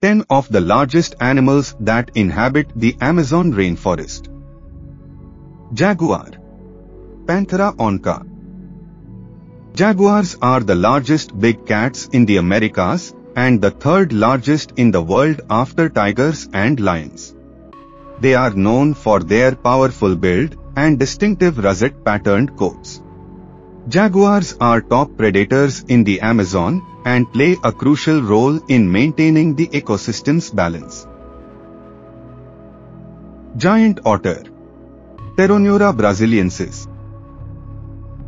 10 of the largest animals that inhabit the Amazon rainforest. Jaguar. Panthera onca. Jaguars are the largest big cats in the Americas and the third largest in the world after tigers and lions. They are known for their powerful build and distinctive russet-patterned coats. Jaguars are top predators in the Amazon and play a crucial role in maintaining the ecosystem's balance. Giant otter. Pteronura brasiliensis.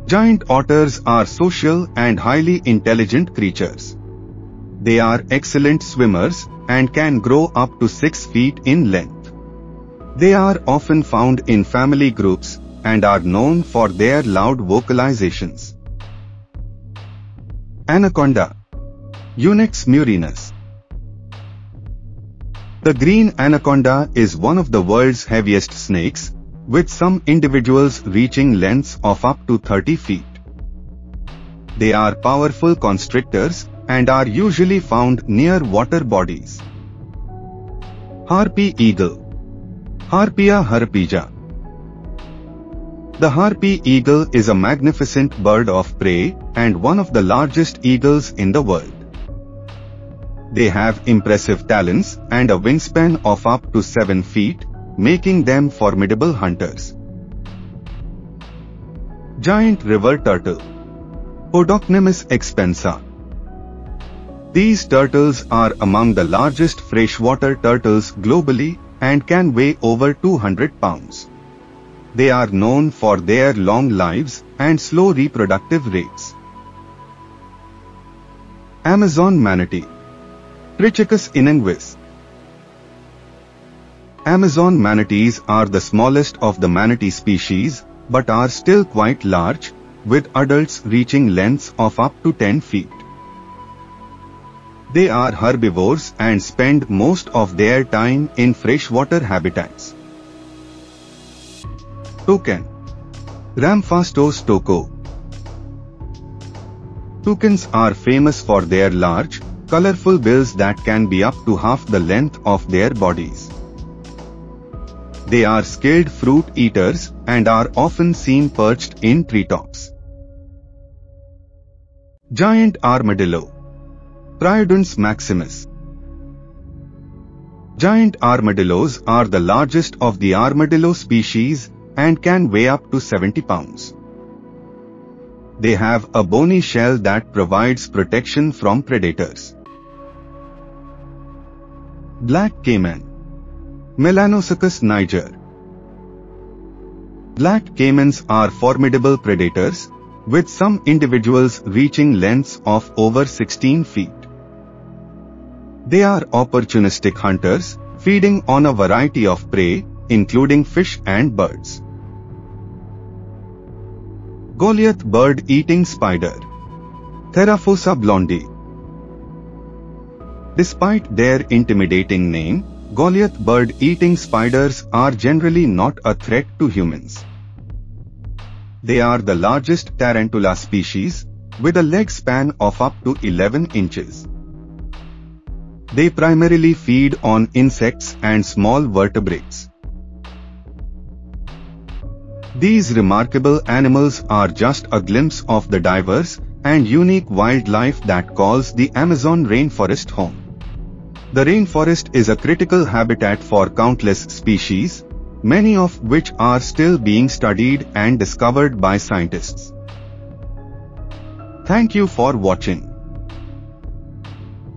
Giant otters are social and highly intelligent creatures. They are excellent swimmers and can grow up to 6 feet in length. They are often found in family groups and are known for their loud vocalizations. Anaconda. Unex murinus. The green anaconda is one of the world's heaviest snakes, with some individuals reaching lengths of up to 30 feet. They are powerful constrictors and are usually found near water bodies. Harpy eagle. Harpia harpija. The harpy eagle is a magnificent bird of prey and one of the largest eagles in the world. They have impressive talons and a wingspan of up to 7 feet, making them formidable hunters. Giant river turtle. Podocnemis expensa. These turtles are among the largest freshwater turtles globally and can weigh over 200 pounds. They are known for their long lives and slow reproductive rates. Amazon manatee. Trichicus inunguis. Amazon manatees are the smallest of the manatee species, but are still quite large, with adults reaching lengths of up to 10 feet. They are herbivores and spend most of their time in freshwater habitats. Toucan. Ramphastos touco. Toucans are famous for their large, colorful bills that can be up to half the length of their bodies. They are skilled fruit eaters and are often seen perched in treetops. Giant armadillo. Priodonts maximus. Giant armadillos are the largest of the armadillo species and can weigh up to 70 pounds. They have a bony shell that provides protection from predators. Black caiman. Melanosuchus niger. Black caimans are formidable predators, with some individuals reaching lengths of over 16 feet. They are opportunistic hunters, feeding on a variety of prey, including fish and birds. Goliath Bird-Eating Spider. Theraphosa blondi. Despite their intimidating name, Goliath bird-eating spiders are generally not a threat to humans. They are the largest tarantula species, with a leg span of up to 11 inches. They primarily feed on insects and small vertebrates. These remarkable animals are just a glimpse of the diverse and unique wildlife that calls the Amazon rainforest home. The rainforest is a critical habitat for countless species, many of which are still being studied and discovered by scientists. Thank you for watching.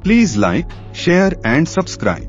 Please like, share and subscribe.